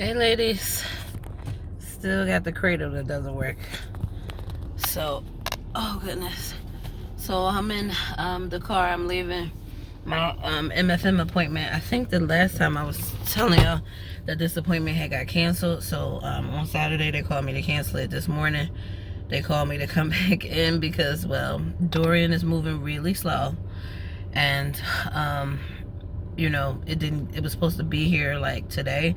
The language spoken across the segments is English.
Hey ladies, still got the cradle that doesn't work. So, oh goodness. So I'm in the car. I'm leaving my MFM appointment. I think the last time I was telling y'all that this appointment had got canceled. So on Saturday they called me to cancel it. This morning they called me to come back in because, well, Dorian is moving really slow, and you know, it was supposed to be here like today,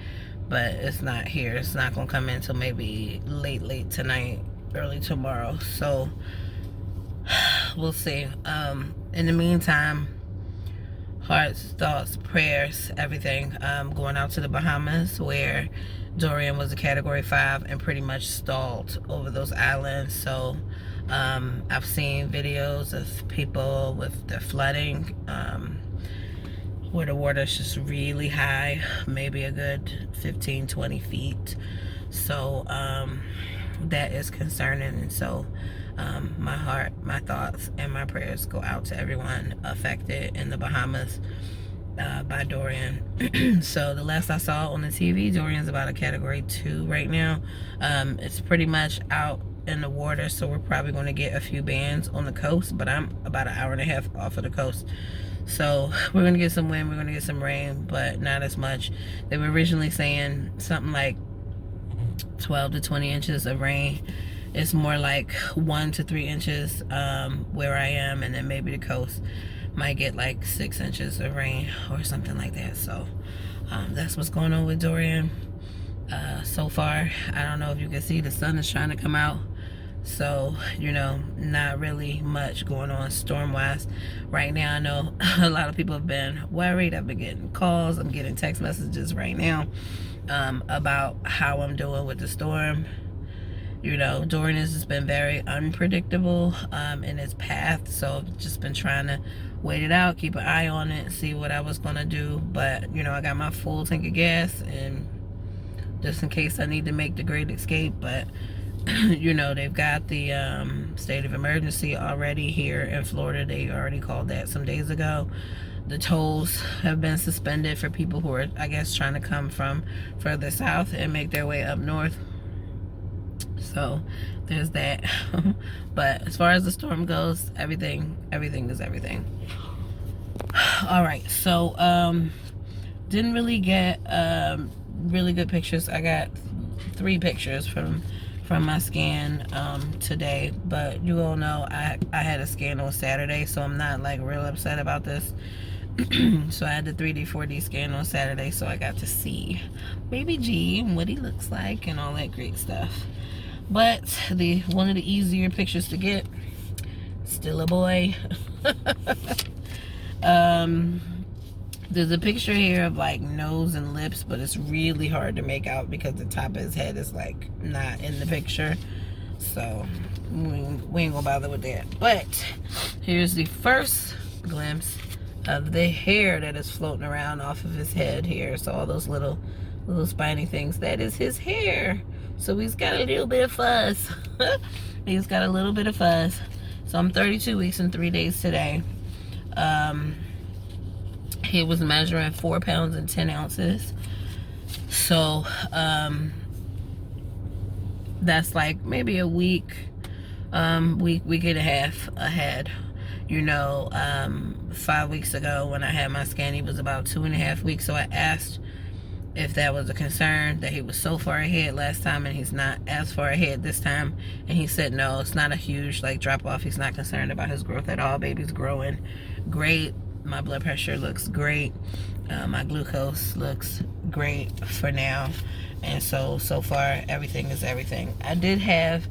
but it's not here. It's not gonna come in until maybe late tonight, early tomorrow. So we'll see. In the meantime, hearts, thoughts, prayers, everything. Going out to the Bahamas, where Dorian was a Category 5 and pretty much stalled over those islands. So I've seen videos of people with the flooding, where the water's just really high, maybe a good 15-20 feet. So that is concerning. And so my heart, my thoughts, and my prayers go out to everyone affected in the Bahamas by Dorian. So the last I saw on the TV, Dorian's about a Category 2 right now. It's pretty much out in the water, so we're probably going to get a few bands on the coast, but I'm about an hour and a half off of the coast. So we're going to get some wind, we're going to get some rain, but not as much. They were originally saying something like 12 to 20 inches of rain. It's more like 1 to 3 inches where I am, and then maybe the coast might get like 6 inches of rain or something like that. So that's what's going on with Dorian so far. I don't know if you can see the sun is trying to come out. So, you know, not really much going on storm-wise right now. I know a lot of people have been worried. I've been getting calls. I'm getting text messages right now about how I'm doing with the storm. You know, Dorian has just been very unpredictable in its path. So I've just been trying to wait it out, keep an eye on it, see what I was going to do. But, you know, I got my full tank of gas, and just in case I need to make the great escape. But you know, they've got the state of emergency already here in Florida. They already called that some days ago. The tolls have been suspended for people who are, I guess, trying to come from further south and make their way up north. So there's that. But as far as the storm goes, everything is everything. All right, so didn't really get really good pictures. I got 3 pictures from my scan today, but you all know I had a scan on Saturday, so I'm not like real upset about this. So I had the 3D 4D scan on Saturday, so I got to see baby G and what he looks like and all that great stuff. But one of the easier pictures to get, still a boy. There's a picture here of like nose and lips, but it's really hard to make out because the top of his head is like not in the picture. So we ain't gonna bother with that. But here's the first glimpse of the hair that is floating around off of his head here. So all those little spiny things, that is his hair. So he's got a little bit of fuzz. He's got a little bit of fuzz. So I'm 32 weeks and 3 days today. He was measuring 4 pounds and 10 ounces. So that's like maybe a week and a half ahead. You know, 5 weeks ago when I had my scan, he was about 2.5 weeks. So I asked if that was a concern, that he was so far ahead last time and he's not as far ahead this time. And he said no, it's not a huge like drop off. He's not concerned about his growth at all. Baby's growing great. My blood pressure looks great. My glucose looks great for now. And so far, everything is everything. I did have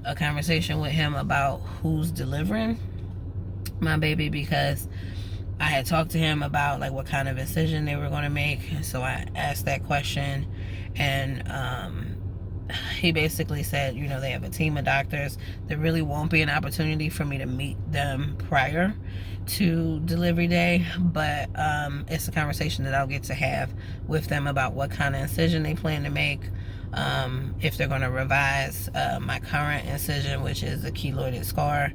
a conversation with him about who's delivering my baby, because I had talked to him about like what kind of incision they were going to make. So I asked that question, and he basically said, you know, they have a team of doctors. There really won't be an opportunity for me to meet them prior to delivery day, but it's a conversation that I'll get to have with them about what kind of incision they plan to make, if they're going to revise my current incision, which is a keloided scar,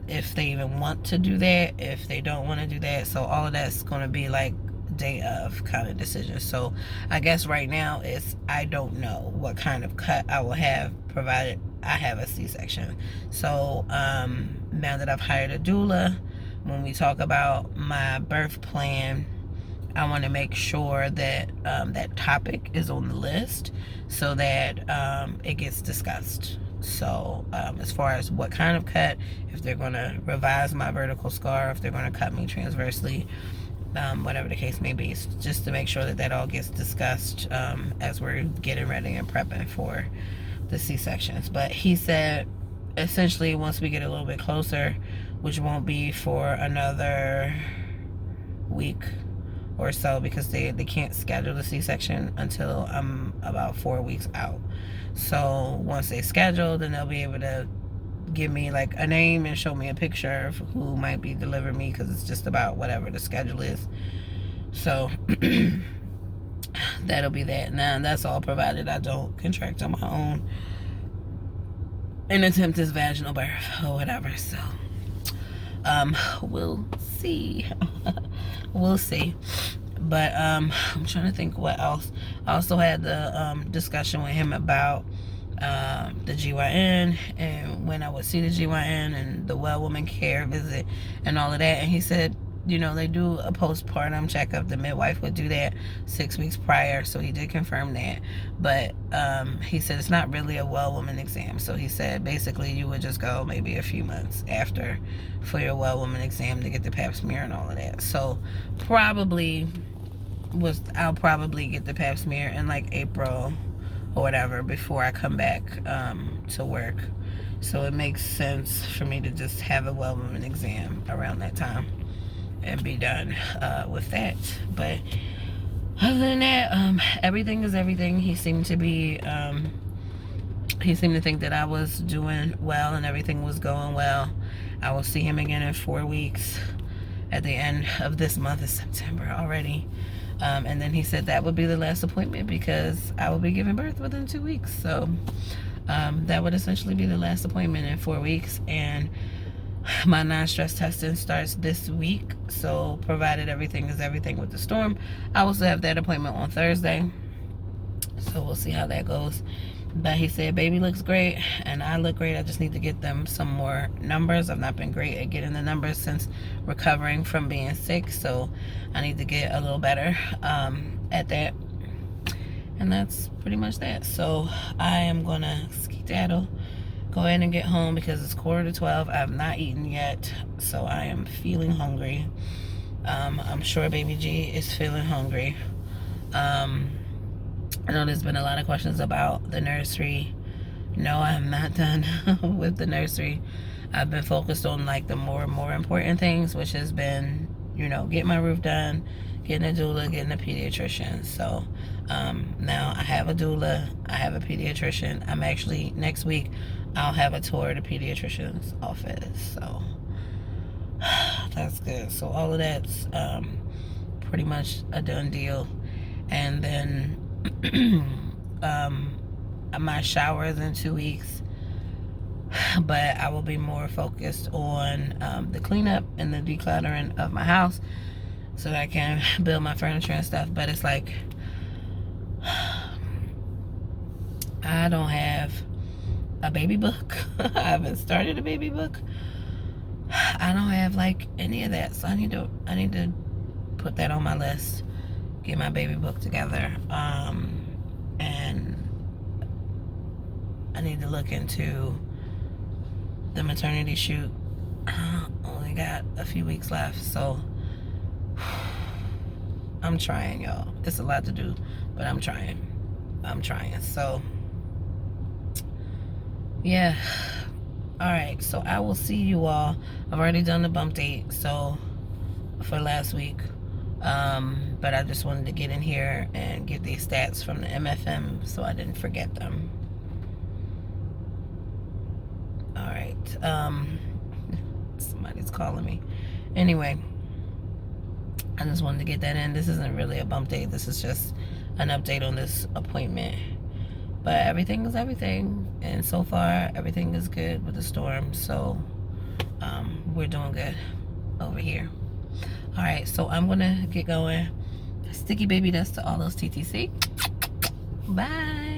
if they even want to do that, if they don't want to do that. So all of that's going to be like day of kind of decision. So I guess right now I don't know what kind of cut I will have, provided I have a C-section. So now that I've hired a doula, when we talk about my birth plan, I want to make sure that that topic is on the list so that it gets discussed. So as far as what kind of cut, if they're going to revise my vertical scar, if they're going to cut me transversely, whatever the case may be, just to make sure that that all gets discussed as we're getting ready and prepping for the C-sections. But he said essentially once we get a little bit closer, which won't be for another week or so, because they can't schedule the C-section until I'm about 4 weeks out. So once they schedule, then they'll be able to give me like a name and show me a picture of who might be delivering me, because it's just about whatever the schedule is. So that'll be that. Now that's all provided I don't contract on my own and attempt this vaginal birth or whatever. So we'll see. We'll see. But I'm trying to think what else. I also had the discussion with him about the GYN and when I would see the GYN and the well woman care visit and all of that. And he said, you know, they do a postpartum checkup. The midwife would do that 6 weeks prior, so he did confirm that. But he said it's not really a well woman exam. So he said basically you would just go maybe a few months after for your well woman exam to get the pap smear and all of that. So I'll probably get the pap smear in like April or whatever before I come back to work. So it makes sense for me to just have a well woman exam around that time and be done with that. But other than that, everything is everything. He seemed to think that I was doing well and everything was going well. I will see him again in 4 weeks at the end of this month. Is September already. And then he said that would be the last appointment because I will be giving birth within 2 weeks. So that would essentially be the last appointment in 4 weeks. And my non-stress testing starts this week. So provided everything is everything with the storm, I will still have that appointment on Thursday. So we'll see how that goes. But he said baby looks great and I look great. I just need to get them some more numbers. I've not been great at getting the numbers since recovering from being sick, so I need to get a little better at that. And that's pretty much that. So I am gonna skedaddle, go ahead and get home because it's 11:45. I have not eaten yet, so I am feeling hungry. I'm sure baby G is feeling hungry. I know there's been a lot of questions about the nursery. No, I am not done with the nursery. I've been focused on like the more important things, which has been, you know, getting my roof done, getting a doula, getting a pediatrician. So now I have a doula, I have a pediatrician. I'm actually, next week, I'll have a tour of the pediatrician's office. So that's good. So all of that's pretty much a done deal. And then my shower is in 2 weeks, but I will be more focused on the cleanup and the decluttering of my house so that I can build my furniture and stuff. But it's like I don't have a baby book. I haven't started a baby book. I don't have like any of that, so I need to put that on my list, get my baby book together, and I need to look into the maternity shoot. Only got a few weeks left, so I'm trying, y'all. It's a lot to do, but I'm trying. So yeah. All right, so I will see you all. I've already done the bump date, so for last week. But I just wanted to get in here and get these stats from the MFM so I didn't forget them. All right. Somebody's calling me. Anyway, I just wanted to get that in. This isn't really a bump date. This is just an update on this appointment. But everything is everything. And so far, everything is good with the storm. So we're doing good over here. All right, so I'm gonna get going. Sticky baby dust to all those TTC. Bye.